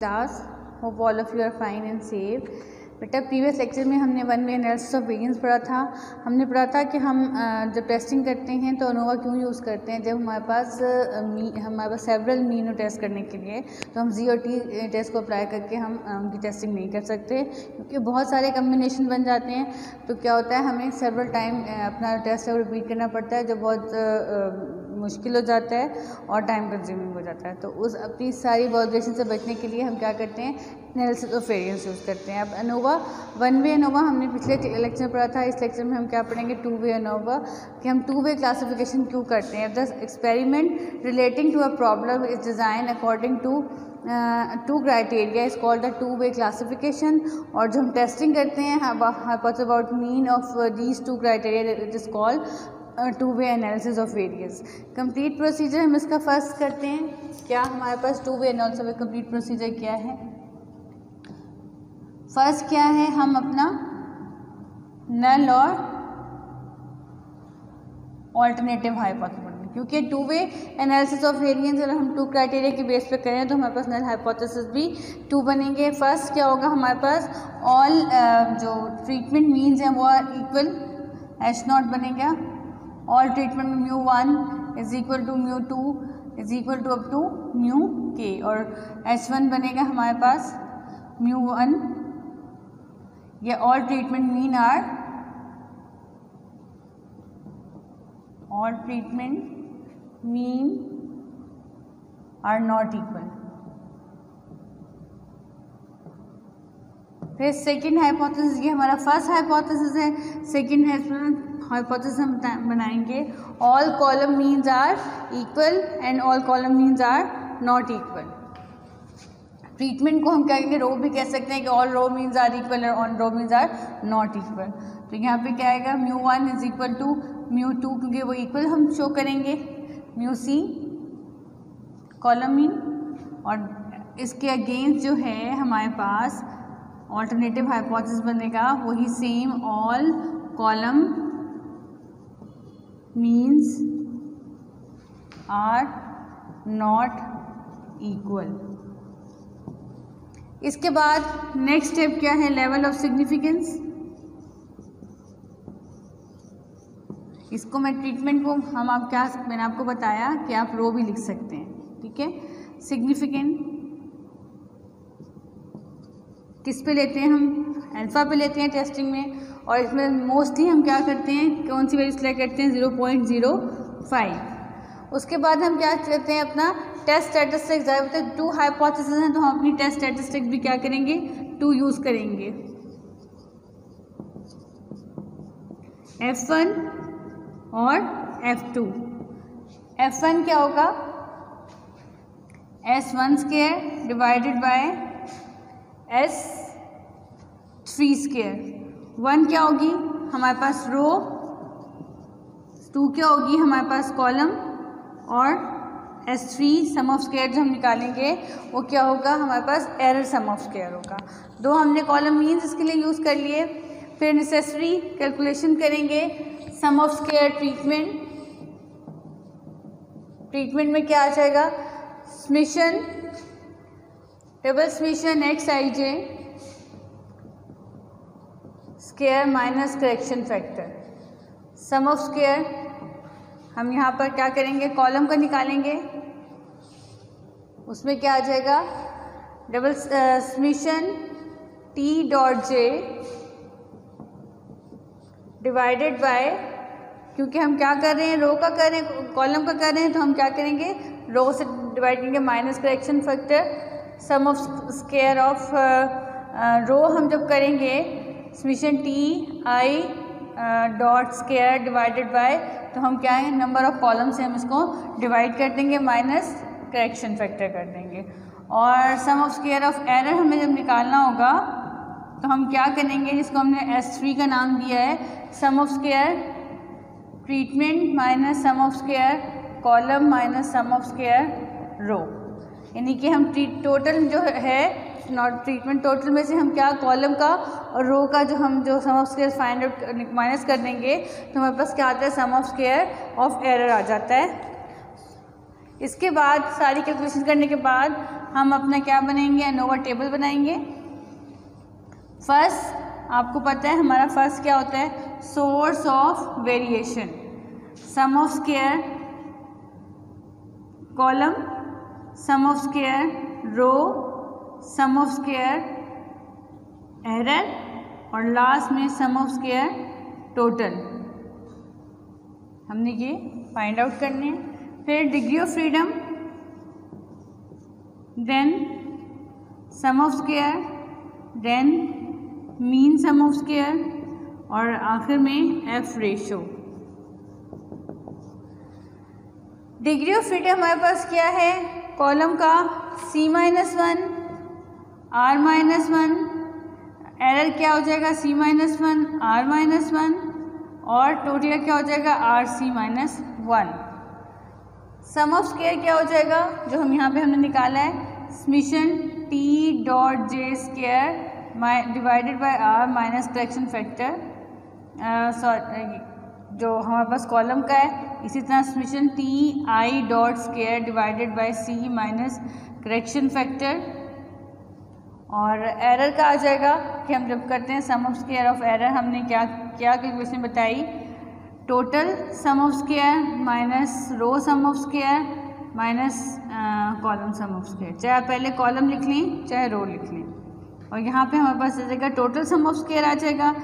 Class hope all of you are fine and safe. बेटा previous lecture में हमने one way analysis of variance पढ़ा था। हमने पढ़ा था कि हम जब टेस्टिंग करते हैं तो अनोवा क्यों यूज़ करते हैं। जब हमारे पास सेवरल मीन टेस्ट करने के लिए तो हम जी और टी टेस्ट को अप्लाई करके हम उनकी टेस्टिंग नहीं कर सकते, क्योंकि बहुत सारे कम्बिनेशन बन जाते हैं। तो क्या होता है, हमें सेवरल टाइम अपना टेस्ट रिपीट करना पड़ता है, जो बहुत मुश्किल हो जाता है और टाइम कंज्यूमिंग हो जाता है। तो उस अपनी सारी वॉल्यूशन से बचने के लिए हम क्या करते हैं, एनालिसिस ऑफ वेरिएंस यूज़ करते हैं। अब अनोवा, वन वे अनोवा हमने पिछले लेक्चर पढ़ा था। इस लेक्चर में हम क्या पढ़ेंगे, टू वे अनोवा, कि हम टू वे क्लासिफिकेशन क्यों करते हैं। The experiment relating to a problem is design according to two criteria is called the two way classification. और जो हम टेस्टिंग करते हैं hypothesis about mean of these two criteria it is called two way analysis of variance. Complete procedure हम इसका first करते हैं। क्या हमारे पास two way analysis of complete procedure क्या है। फर्स्ट क्या है, हम अपना नल और ऑल्टरनेटिव हाइपोथेसिस पढ़ेंगे, क्योंकि to way analysis of variance अगर हम टू क्राइटेरिया के बेस पे करें तो हमारे पास नल हाइपोथेसिस भी टू बनेंगे। फर्स्ट क्या होगा, हमारे पास ऑल जो ट्रीटमेंट मीन्स हैं वो आर इक्वल, एच नॉट बनेगा। ऑल ट्रीटमेंट में mu 1 is equal to mu 2 is equal to up to mu K, और H1 बनेगा हमारे पास म्यू 1। ये all treatment mean are, all treatment mean are not equal. फिर सेकेंड हाइपोथेसिस, ये हमारा फर्स्ट हाइपोथेसिस है। सेकेंड हाइपोथेसिस हम बनाएंगे all column means are equal and all column means are not equal. Treatment को हम क्या कहेंगे, रो भी कह सकते हैं कि all row means are equal और all row means are not equal. तो यहाँ पे क्या आएगा, mu 1 is equal to mu 2, क्योंकि वो इक्वल हम शो करेंगे। म्यू सी कॉलम मीन, और इसके अगेंस्ट जो है हमारे पास ऑल्टरनेटिव हाइपोथेसिस बनेगा वही same, all column means are not equal. इसके बाद नेक्स्ट स्टेप क्या है, लेवल ऑफ सिग्निफिकेंस। इसको मैं ट्रीटमेंट को हम आप क्या, मैंने आपको बताया कि आप रो भी लिख सकते हैं, ठीक है। सिग्निफिकेंट किस पे लेते हैं, हम अल्फा पे लेते हैं टेस्टिंग में, और इसमें मोस्टली हम क्या करते हैं, कौन सी वैल्यू सेलेक्ट करते हैं, 0.05। उसके बाद हम क्या करते हैं, अपना टेस्ट स्टैटिस्टिक्स, ज़्यादा टू हाइपोथेसिस हैं तो हम अपनी टेस्ट स्टैटिस्टिक्स भी क्या करेंगे, टू यूज़ करेंगे। F1 और F2। F1 क्या होगा, S1 square divided bye S3 square. 1 क्या होगी हमारे पास रो, 2 क्या होगी हमारे पास कॉलम, और S3 सम ऑफ स्क्वायर जो हम निकालेंगे वो क्या होगा, हमारे पास एरर सम ऑफ स्क्वायर होगा। दो हमने कॉलम मीन्स इसके लिए यूज़ कर लिए। फिर नेसेसरी कैलकुलेशन करेंगे, सम ऑफ स्क्वायर ट्रीटमेंट में क्या आ जाएगा, summation, double summation XIJ square minus correction factor. Sum of square हम यहाँ पर क्या करेंगे, कॉलम का निकालेंगे, उसमें क्या आ जाएगा, double summation T.J divided by, क्योंकि हम क्या कर रहे हैं, रो का कर रहे हैं, कॉलम का कर रहे हैं, तो हम क्या करेंगे, रो से डिवाइड करेंगे, minus correction factor, sum of square of row हम जब करेंगे summation Ti dot square divided by, तो हम क्या है, नंबर ऑफ कॉलम से हम इसको डिवाइड कर देंगे, माइनस करेक्शन फैक्टर कर देंगे। और सम ऑफ स्क्वायर ऑफ एरर हमें जब निकालना होगा तो हम क्या करेंगे, जिसको हमने S3 का नाम दिया है, sum of square treatment minus sum of square column minus sum of square row. यानी कि हम टोटल जो है, नॉट ट्रीटमेंट टोटल में से हम क्या, कॉलम का और रो का जो sum of square find out minus कर देंगे तो हमारे पास क्या आता है, sum of square of error आ जाता है। इसके बाद सारी कैलकुलेशन करने के बाद हम अपना क्या बनाएंगे, एनोवा टेबल बनाएंगे। फर्स्ट आपको पता है हमारा फर्स्ट क्या होता है, source of variation, sum of square column, sum of square row, sum of square error और लास्ट में सम ऑफ स्क्वायर टोटल। हमने ये फाइंड आउट करने हैं। फिर degree of freedom, then sum of square, then mean sum of square और आखिर में F ratio. Degree of freedom हमारे पास क्या है, कॉलम का C-1, R-1, एरर क्या हो जाएगा C-1, R-1 और टोटल क्या हो जाएगा RC-1। सम ऑफ स्क्वायर क्या हो जाएगा, जो हम यहाँ पे हमने निकाला है, summation T.J² divided by R minus correction factor, जो हमारे पास कॉलम का है। इसी तरह summation Ti.² divided by C minus correction factor. और एरर का आ जाएगा कि हम जब करते हैं sum of square of error, हमने क्या क्या कैलकुलेशन बताई, total sum of square minus row sum of square minus column sum of square. चाहे आप पहले कॉलम लिख लें चाहे रो लिख लें। और यहाँ पे हमारे पास आ जाएगा टोटल सम ऑफ स्क्वायर आ जाएगा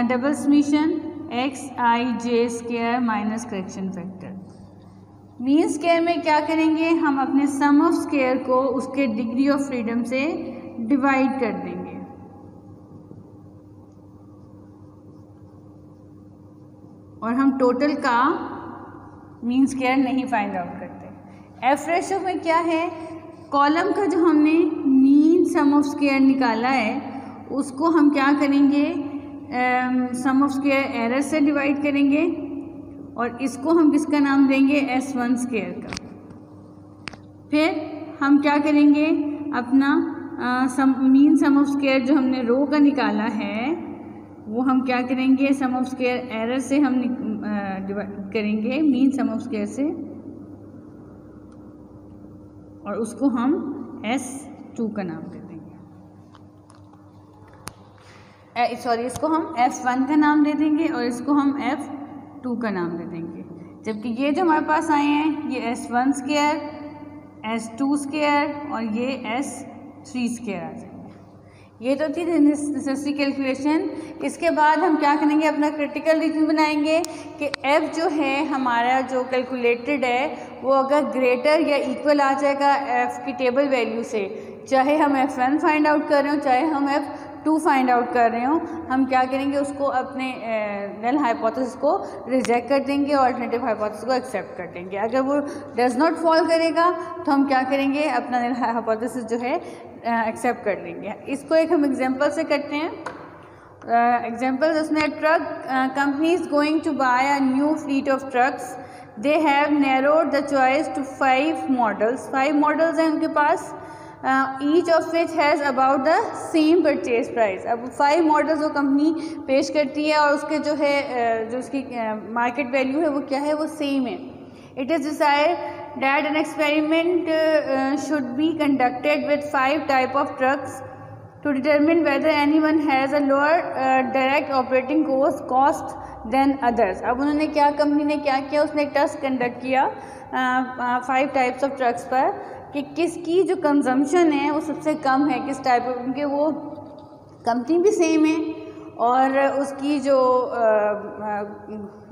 double summation Xij² minus correction factor. Mean square में क्या करेंगे, हम अपने सम ऑफ स्क्वायर को उसके डिग्री ऑफ फ्रीडम से डिवाइड कर देंगे। और हम टोटल का मीन स्क्वायर नहीं फाइंड आउट करते। एफ रेशो में क्या है, कॉलम का जो हमने मीन सम ऑफ स्क्वायर निकाला है उसको हम क्या करेंगे, सम ऑफ स्क्वायर एरर से डिवाइड करेंगे और इसको हम किसका नाम देंगे, S1 स्क्वायर का। फिर हम क्या करेंगे, अपना मीन सम ऑफ स्क्वायर जो हमने रो का निकाला है वो हम क्या करेंगे, सम ऑफ स्क्वायर एरर से हम डिवाइड करेंगे मीन सम ऑफ स्क्वायर से और उसको हम S2 का नाम दे देंगे। सॉरी, इसको हम F1 का नाम दे देंगे और इसको हम F2 का नाम दे देंगे। जबकि ये जो हमारे पास आए हैं ये S1 स्क्वायर, S2 स्क्वायर और ये S3 स्क्वायर आ जाएंगे। ये तो थी नेसेसरी कैलकुलेशन। इसके बाद हम क्या करेंगे, अपना क्रिटिकल रीजन बनाएंगे कि F जो है हमारा जो कैलकुलेटेड है वो अगर ग्रेटर या इक्वल आ जाएगा F की टेबल वैल्यू से, चाहे हम F1 फाइंड आउट कर रहे हो चाहे हम F2 फाइंड आउट कर रहे हो, हम क्या करेंगे उसको अपने नल हाइपोथेसिस को रिजेक्ट कर देंगे और अल्टरनेटिव हाइपोथेसिस को एक्सेप्ट कर देंगे। अगर वो डज नॉट फॉल करेगा तो हम क्या करेंगे, अपना नल हाइपोथेसिस जो है एक्सेप्ट कर लेंगे। इसको एक हम एग्जांपल से करते हैं। एग्जांपल उसमें truck company is going to buy a new fleet of trucks, they have narrowed the choice to 5 models. 5 models हैं उनके पास, each of which has about the same purchase price. अब 5 मॉडल्स वो company पेश करती है और उसके जो है जो उसकी मार्केट वैल्यू है वो क्या है, वो सेम है। It is decide that an experiment should be conducted with 5 type of trucks to determine whether anyone has a lower direct operating cost than others। अब उन्होंने क्या, कंपनी ने क्या किया, उसने एक टेस्ट कंडक्ट किया 5 टाइप्स ऑफ ट्रक्स पर कि किसकी जो कंजम्पशन है वो सबसे कम है, किस टाइप ऑफ, क्योंकि वो कंपनी भी सेम है और उसकी जो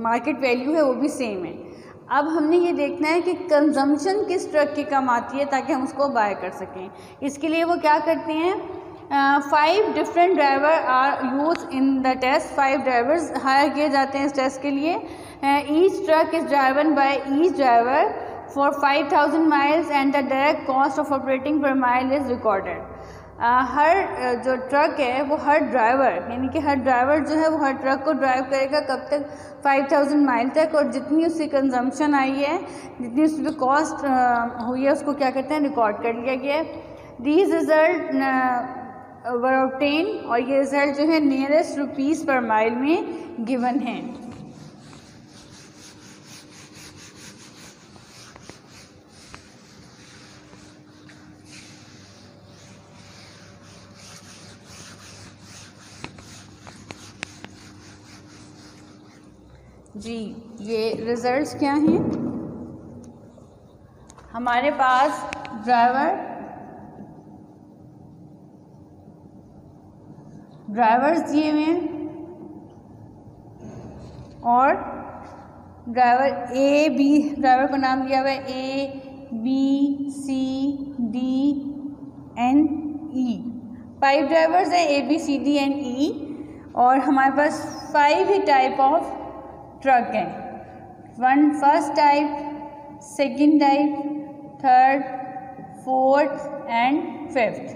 मार्केट वैल्यू है वो भी सेम है। अब हमने ये देखना है कि कंजम्पशन किस ट्रक की कम आती है ताकि हम उसको बाय कर सकें। इसके लिए वो क्या करते हैं, 5 different driver are use in the test. 5 drivers hire किए जाते हैं इस टेस्ट के लिए। Each truck is driven by each driver for 5000 miles and the direct cost of operating per mile is recorded. हर जो ट्रक है वो हर ड्राइवर, यानी कि हर ड्राइवर जो है वो हर ट्रक को ड्राइव करेगा कब तक, 5000 माइल तक, और जितनी उसकी कंजम्पशन आई है, जितनी उसकी कॉस्ट हुई है, उसको क्या कहते हैं, रिकॉर्ड कर लिया गया है। दीज रिजल्ट वर ऑब्टेन, और ये रिजल्ट जो है नियरेस्ट रुपीज़ पर माइल में गिवन है। जी ये रिजल्ट्स क्या हैं? हमारे पास ड्राइवर्स दिए हुए हैं और ड्राइवर का नाम दिया हुआ है ABCDNE। 5 ड्राइवर्स हैं ABCDNE और हमारे पास 5 ही टाइप ऑफ ट्रक हैं। First type, second type, third, fourth and fifth.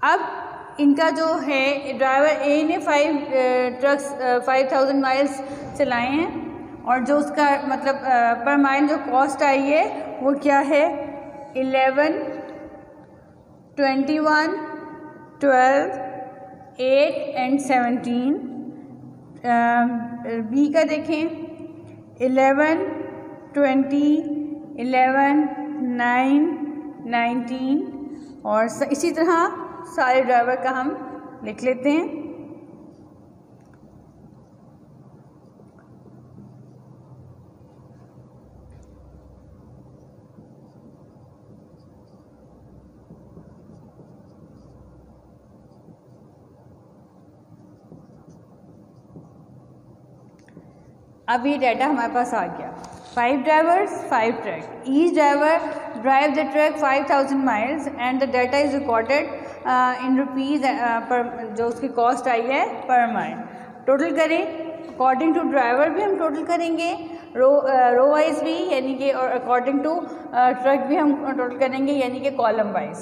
अब इनका जो है ड्राइवर ए ने 5000 माइल्स चलाए हैं और जो उसका मतलब पर माइल जो कॉस्ट आई है वो क्या है 11, 21, 12, 8 एंड 17। बी का देखें 11, 20, 11, 9, 19 और इसी तरह सारे ड्राइवर का हम लिख लेते हैं। अब ये डाटा हमारे पास आ गया। 5 drivers, 5 truck. Each driver drive the truck 5000 miles and the data is recorded in rupees पर, जो उसकी कॉस्ट आई है पर माइल। टोटल करें अकॉर्डिंग टू ड्राइवर भी हम टोटल करेंगे, रो वाइज भी यानी कि, और अकॉर्डिंग टू ट्रक भी हम टोटल करेंगे यानी कि कॉलम वाइज,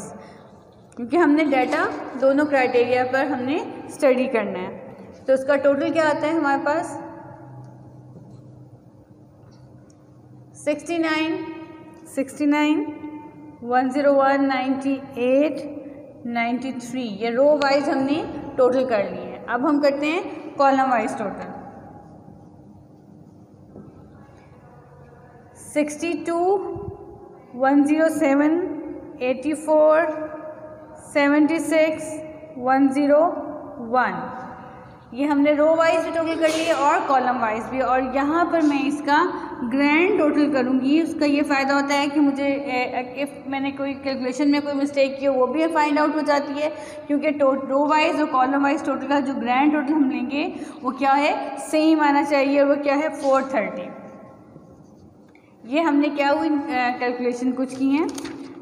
क्योंकि हमने डाटा दोनों क्राइटेरिया पर हमने स्टडी करना है। तो उसका टोटल क्या आता है हमारे पास 69, 101, 98, 93। ये रो वाइज हमने टोटल कर लिए हैं। अब हम करते हैं कॉलम वाइज टोटल। 62, 107, 84, 76, 101। ये हमने रो वाइज भी टोटल कर लिए और कॉलम वाइज भी। और यहाँ पर मैं इसका ग्रैंड टोटल करूँगी। उसका ये फ़ायदा होता है कि मुझे इफ़ मैंने कोई कैलकुलेशन में कोई मिस्टेक की हो वो भी फाइंड आउट हो जाती है, क्योंकि रो वाइज और कॉलम वाइज टोटल का जो ग्रैंड टोटल हम लेंगे वो क्या है सेम आना चाहिए, और वो क्या है 430। ये हमने क्या हुई कैलकुलेशन कुछ की हैं।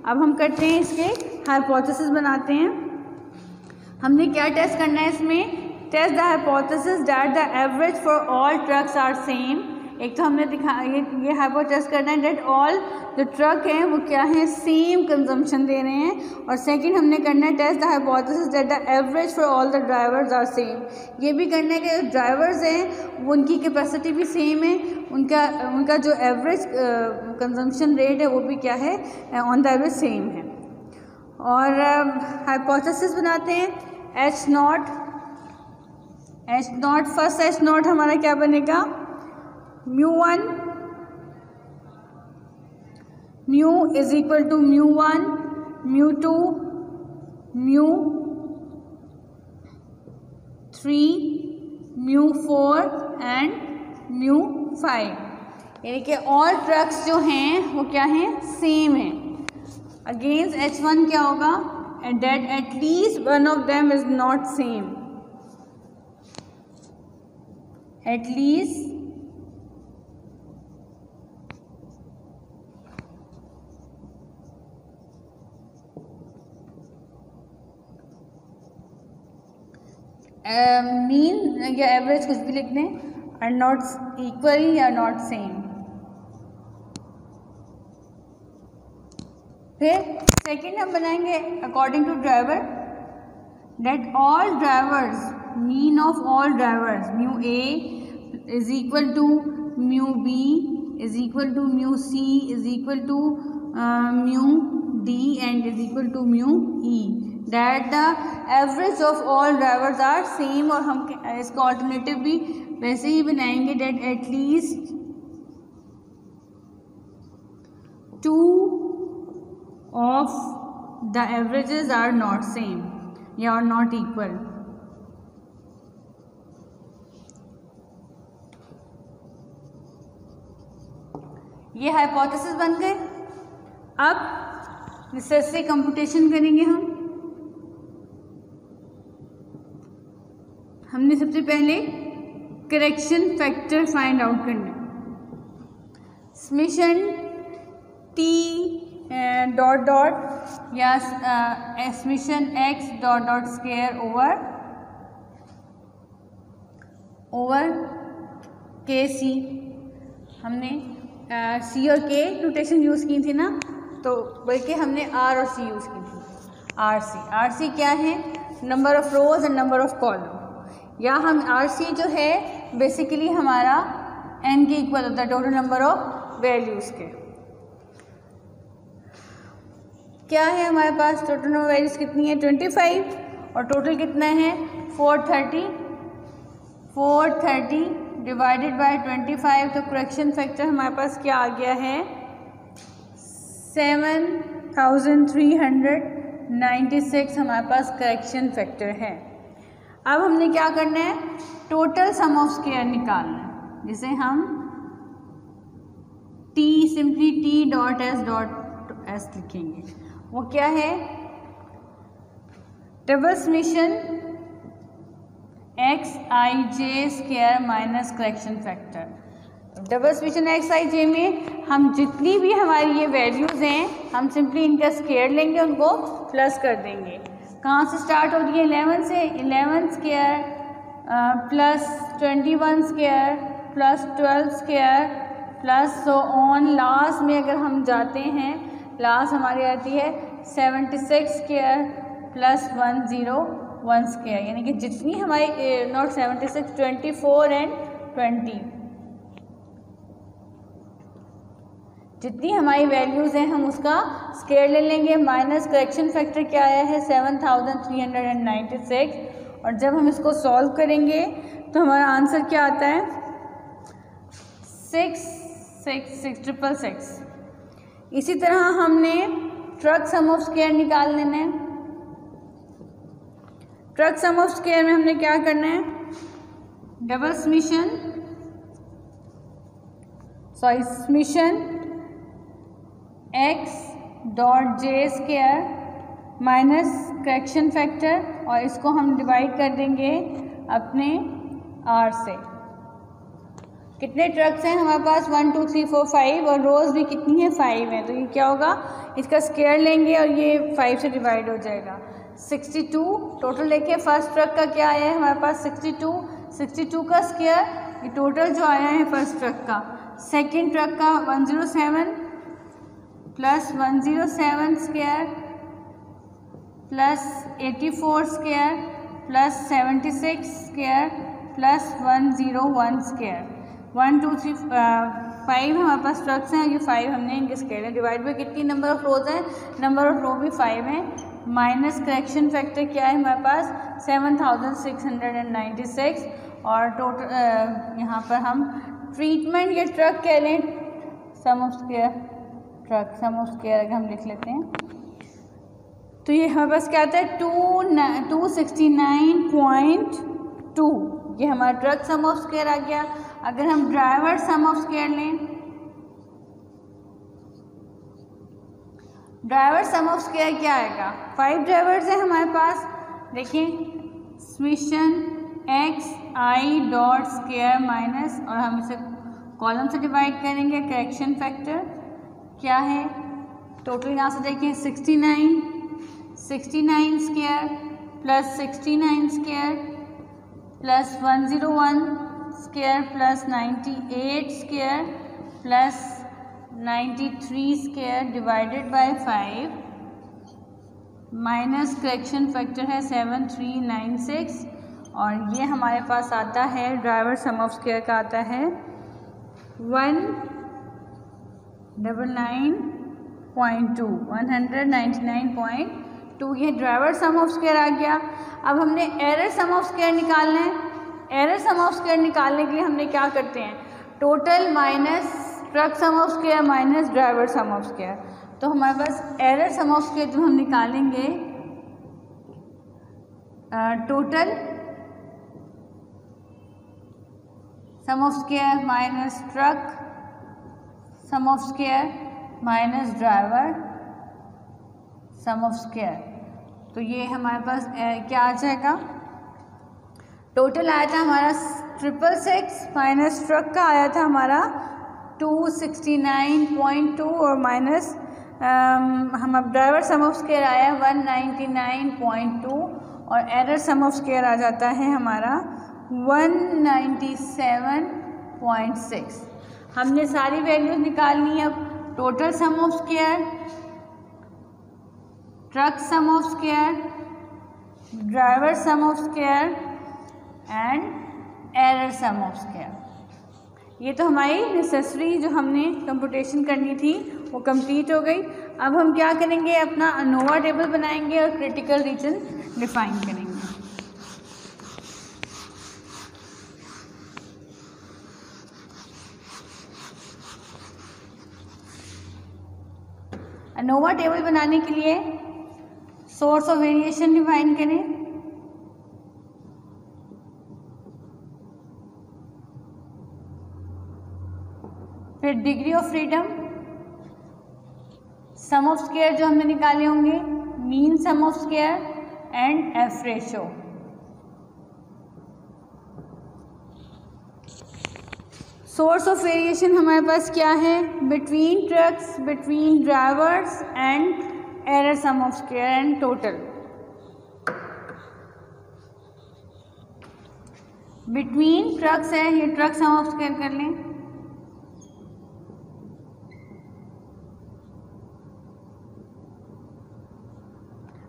अब हम करते हैं इसके हाइपोथेसिस बनाते हैं। हमने क्या टेस्ट करना है इसमें, test the hypothesis that the average for all trucks are same. एक तो हमने ये हाइपोथेसिस करना है दैट ऑल जो ट्रक हैं वो क्या है सेम कंजम्पशन दे रहे हैं। और सेकंड हमने करना है test the hypothesis that the average for all the drivers are same. ये भी करना है कि जो ड्राइवर्स हैं वो उनकी कैपेसिटी भी सेम है, उनका जो एवरेज कंजम्पशन रेट है वो भी क्या है ऑन द एवरेज सेम है। और हाइपोथेसिस बनाते हैं H not. First H not हमारा क्या बनेगा μ1 mu is equal to μ1, μ2, μ3, μ4 and μ5। यानी कि ऑल ट्रक्स जो हैं वो क्या हैं सेम हैं। अगेंस्ट H1 क्या होगा that at least one of them is not same, at least mean या एवरेज कुछ भी लिख दें, आर नॉट इक्वल या नॉट सेम। फिर सेकेंड हम बनाएंगे according to driver that all drivers mean of all drivers mu A is equal to mu B is equal to mu C is equal to mu D and is equal to mu E. That the average of all drivers are same. और हम इसका alternative भी वैसे ही बनाएंगे that at least 2 of the averages are not same या are not equal। ये hypothesis बन गए। अब नेसेसरी कंप्यूटेशन करेंगे हमने सबसे पहले करेक्शन फैक्टर फाइंड आउट करना है। समेशन टी डॉट डॉट या summation x dot dot square over के सी। हमने सी और के नोटेशन यूज़ की थी ना, तो बल्कि हमने आर और सी यूज़ की थी। आर सी क्या है? Number of rose and number of column. या हम आर सी जो है बेसिकली हमारा एन के इक्वल होता है, टोटल नंबर ऑफ वैल्यूज़ के। क्या है हमारे पास? टोटल नंबर वैल्यूज़ कितनी है? 25 और टोटल कितना है? 430 डिवाइडेड बाय 25। तो करेक्शन फैक्टर हमारे पास क्या आ गया है? 7396 हमारे पास करेक्शन फैक्टर है। अब हमने क्या करना है? टोटल सम ऑफ स्क्वायर निकालना है, जिसे हम सिंपली टी डॉट एस लिखेंगे। वो क्या है? Double summation X I J square minus correction factor. Double summation X I J में हम जितनी भी हमारी ये वैल्यूज़ हैं, हम सिंपली इनका स्क्वायर लेंगे, उनको प्लस कर देंगे। कहाँ से स्टार्ट हो रही है? 11 से। 11 square plus 21 square plus 12 square plus so on. Last में अगर हम जाते हैं, लास्ट हमारी आती है 76 स्क्वायर प्लस 101 स्क्वायर। यानी कि जितनी हमारी नॉट 76, 24 एंड 20 जितनी हमारी वैल्यूज़ हैं, हम उसका स्क्वायर ले लेंगे। माइनस करेक्शन फैक्टर क्या आया है? 7396। और जब हम इसको सॉल्व करेंगे तो हमारा आंसर क्या आता है? 666। इसी तरह हमने ट्रक सम ऑफ स्क्वायर निकाल लेना है। ट्रक सम ऑफ स्क्वायर में हमने क्या करना है? Double summation x dot J square minus correction factor, और इसको हम डिवाइड कर देंगे अपने आर से। कितने ट्रक्स हैं हमारे पास? 1 2 3 4 5 और रोज़ भी कितनी है? 5 है। तो ये क्या होगा? इसका स्क्वायर लेंगे और ये 5 से डिवाइड हो जाएगा। 62 टोटल। देखिए फर्स्ट ट्रक का क्या आया है हमारे पास? 62 का स्क्वायर, ये टोटल जो आया है फर्स्ट ट्रक का। सेकेंड ट्रक का 107 plus 107 square plus 84 square plus 76 square plus 101 square. 1 2 3 5 हमारे पास ट्रक्स हैं, ये 5 हमने इनके स्क्वायर डिवाइड बाई कितनी नंबर ऑफ रोज हैं? नंबर ऑफ रो भी 5 हैं। माइनस करेक्शन फैक्टर क्या है हमारे पास? 7696। और टोटल यहाँ पर हम ट्रीटमेंट या ट्रक कह लें, सम ऑफ स्क्वायर अगर हम लिख लेते हैं तो ये हमारे पास क्या आता है? 269.2। ये हमारा ट्रक सम ऑफ स्क्वायर आ गया। अगर हम ड्राइवर सम ऑफ स्क्वायर लें, ड्राइवर सम ऑफ स्क्वायर क्या आएगा? 5 ड्राइवर्स हैं हमारे पास। देखिए summation X I dot square minus, और हम इसे कॉलम से डिवाइड करेंगे। करेक्शन फैक्टर क्या है? टोटल यहाँ से देखिए 69 square plus 69 square plus 101 square plus 98 square plus 93 square divided bye 5 minus correction factor है 7396। और ये हमारे पास आता है ड्राइवर सम ऑफ स्क्वायर का आता है 199.2। ये ड्राइवर सम ऑफ स्क्वायर आ गया। अब हमने एरर सम ऑफ स्क्वायर निकालना है। एरर सम ऑफ स्क्वायर निकालने के लिए हमने क्या करते हैं? Total minus truck sum of square minus driver sum of square. तो हमारे पास एरर सम ऑफ स्क्वायर जो हम निकालेंगे, total sum of square minus truck sum of square minus driver sum of square. तो ये हमारे पास क्या आ जाएगा, टोटल आया था हमारा 666 माइनस ट्रक का आया था हमारा 269.2 और माइनस हम अब ड्राइवर सम ऑफ स्क्वायर आया 199.2 और एरर सम ऑफ स्क्वायर आ जाता है हमारा 197.6। हमने सारी वैल्यूज निकालनी है। अब total sum of square, truck sum of square, driver sum of square and error sum of square. ये तो हमारी नेसेसरी जो हमने कंप्यूटेशन करनी थी वो कंप्लीट हो गई। अब हम क्या करेंगे, अपना अनोवा टेबल बनाएंगे और क्रिटिकल रीजन डिफाइन करेंगे। अनोवा टेबल बनाने के लिए सोर्स ऑफ वेरिएशन डिफाइन करें, फिर degree of freedom, sum of square जो हमने निकाले होंगे, mean sum of square and F ratio. Source of variation हमारे पास क्या है, between trucks, between drivers and error sum of square and total. Between trucks है, ये ट्रक सम ऑफ स्क्वायर कर लें,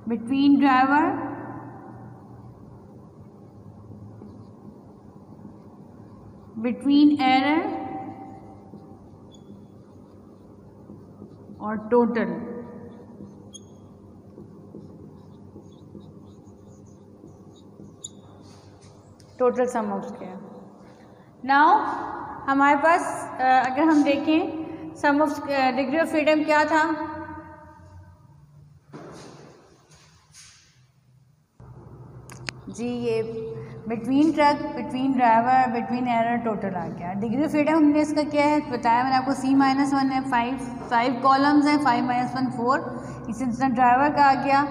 बिटवीन ड्राइवर, बिटवीन एरर और total. Total sum of square. Now हमारे पास अगर हम देखें sum of degree of freedom क्या था, जी ये between truck, between driver, between error, total आ गया। डिग्री ऑफ फ्रीडम हमने इसका क्या है बताया मैंने आपको, C-1 है, 5 कॉलम्स हैं, 5-1 4, इसी तरह ड्राइवर का आ गया,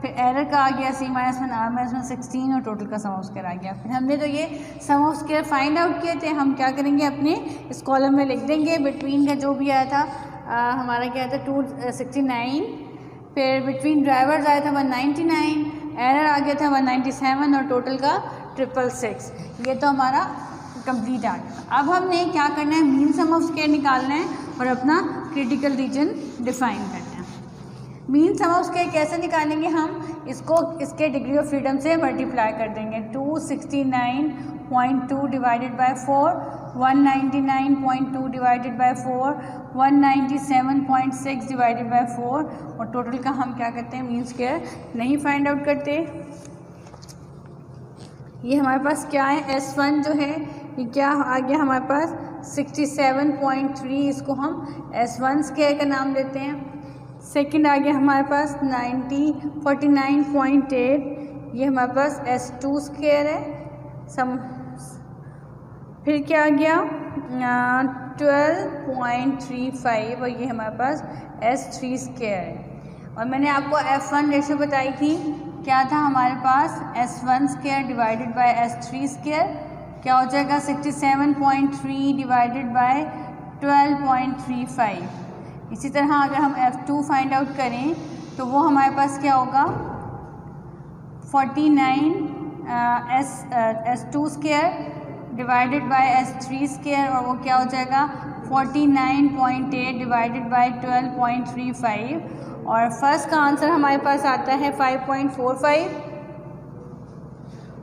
फिर एरर का आ गया C-1, R-1 16 और टोटल का सम ऑफ स्क्वायर आ गया। फिर हमने तो ये सम ऑफ स्क्वायर फाइंड आउट किए थे, हम क्या करेंगे अपने इस कॉलम में लिख देंगे। बिटवीन का जो भी आया था हमारा क्या था 269, फिर बिटवीन ड्राइवर्स आया था 199, एरर आ गया था 197 और टोटल का 666। ये तो हमारा कंप्लीट आ गया। अब हमने क्या करना है, मीन सम ऑफ स्क्वायर निकालना है और अपना क्रिटिकल रीजन डिफाइन करना है। मीन सम ऑफ स्क्वायर कैसे निकालेंगे, हम इसको इसके डिग्री ऑफ फ्रीडम से मल्टीप्लाई कर देंगे। 269.2 divided by 4, 199.2 divided by 4, 197.6 divided by 4 और टोटल का हम क्या करते हैं, मीन स्क्वायर नहीं फाइंड आउट करते। ये हमारे पास क्या है, S1 जो है ये क्या आ गया हमारे पास 67.3, इसको हम S1 स्क्वायर का नाम देते हैं। सेकंड आ गया हमारे पास 49.8, ये हमारे पास S2 स्क्वायर है। फिर क्या आ गया 12.35 और ये हमारे पास S3 स्क्वायर है। और मैंने आपको F1 रेशो बताई थी, क्या था हमारे पास S1 square divided bye S3 square, क्या हो जाएगा 67.3 डिवाइडेड बाय 12.35। इसी तरह अगर हम F2 फाइंड आउट करें तो वो हमारे पास क्या होगा 49 S2 square divided bye S3 square और वो क्या हो जाएगा 49.8 डिवाइडेड बाय 12.35 और फर्स्ट का आंसर हमारे पास आता है 5.45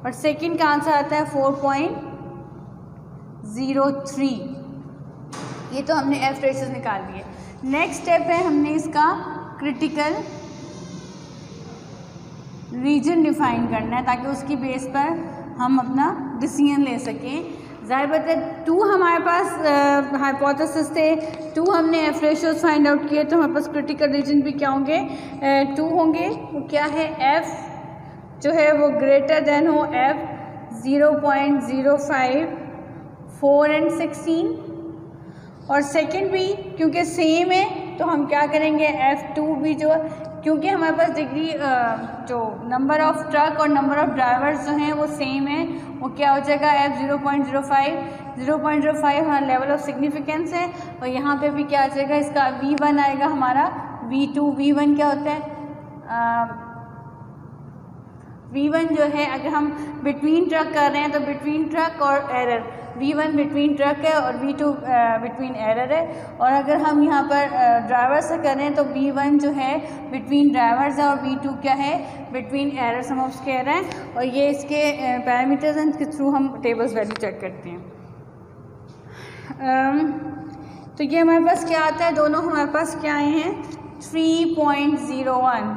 और सेकंड का आंसर आता है 4.03। ये तो हमने एफ रेशोज निकाल लिए। नेक्स्ट स्टेप है हमने इसका क्रिटिकल रीजन डिफाइन करना है ताकि उसकी बेस पर हम अपना डिसीजन ले सकें। ज़ाहिर बात है 2 हमारे पास हाइपोथेसिस थे, 2 हमने एफ रेशोज फाइंड आउट किए तो हमारे पास क्रिटिकल रीजन भी क्या होंगे 2 होंगे। वो क्या है, एफ जो है वो ग्रेटर देन हो एफ 0.05, 4 and 16 और सेकंड भी क्योंकि सेम है तो हम क्या करेंगे F2 भी जो, क्योंकि हमारे पास डिग्री जो नंबर ऑफ़ ट्रक और नंबर ऑफ़ ड्राइवर्स जो हैं वो सेम है, वो क्या हो जाएगा F 0.05 हमारा लेवल ऑफ सिग्निफिकेंस है। और यहाँ पे भी क्या आ जाएगा, इसका V1 आएगा हमारा V2। V1 क्या होता है, V1 जो है अगर हम बिटवीन ट्रक कर रहे हैं तो बिटवीन ट्रक और एरर, V1 बिटवीन ट्रक है और V2 बिटवीन एरर है। और अगर हम यहाँ पर ड्राइवर से कर रहे हैं तो V1 जो है बिटवीन ड्राइवर्स है और V2 क्या है, between error sum of square है। और ये इसके पैरामीटर्स हैं, इसके थ्रू हम टेबल्स वैल्यू चेक करते हैं। तो ये हमारे पास क्या आता है, दोनों हमारे पास क्या आए हैं 3.01।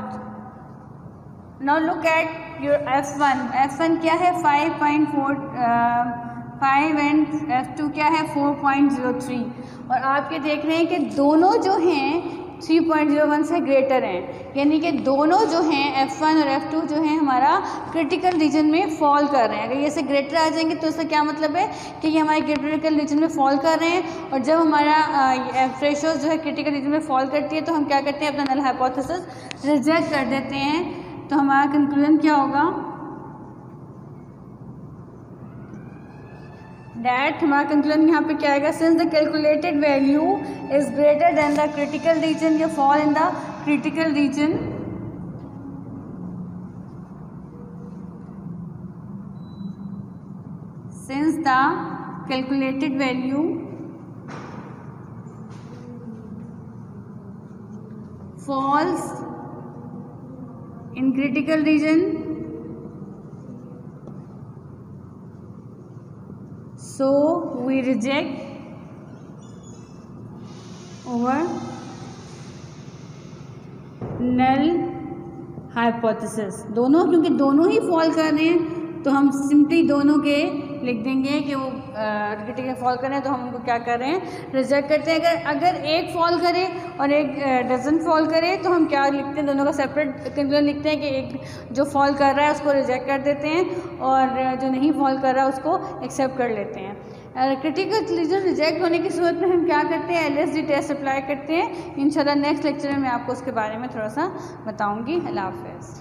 Now look at your F1 क्या है 5.45 एंड F2 क्या है 4.03। और आप ये देख रहे हैं कि दोनों जो हैं 3.01 से ग्रेटर हैं, यानी कि दोनों जो हैं F1 और F2 जो हैं हमारा क्रिटिकल रीजन में फॉल कर रहे हैं। अगर ये से ग्रेटर आ जाएंगे तो इसका क्या मतलब है कि ये हमारे क्रिटिकल रीजन में फॉल कर रहे हैं। और जब हमारा रेशो जो है क्रिटिकल रीजन में फॉल करती है तो हम क्या करते हैं, अपना नल हाइपोथेसिस रिजेक्ट कर देते हैं। तो हमारा कंक्लूजन क्या होगा, डैट हमारा कंक्लूजन यहाँ पे क्या आएगा, since the calculated value is greater than the critical region, या fall in the critical region, since the calculated value falls in critical region, so we reject our null hypothesis। दोनों, क्योंकि दोनों ही fall कर रहे हैं तो हम सिंपली दोनों के लिख देंगे कि वो क्रिटिकल फॉल कर रहे हैं तो हम उनको क्या कर रहे हैं, रिजेक्ट करते हैं। अगर एक फॉल करे और एक डजंट फॉल करे तो हम क्या लिखते हैं, दोनों का सेपरेट कंक्लूजन लिखते हैं कि एक जो फॉल कर रहा है उसको रिजेक्ट कर देते हैं और जो नहीं फॉल कर रहा है उसको एक्सेप्ट कर लेते हैं। क्रिटिकल रीजन रिजेक्ट होने की सूरत में हम क्या करते हैं, LSD टेस्ट अप्लाई करते हैं। इंशाल्लाह नेक्स्ट लेक्चर में मैं आपको उसके बारे में थोड़ा सा बताऊँगी। अल्लाह हाफ़िज़।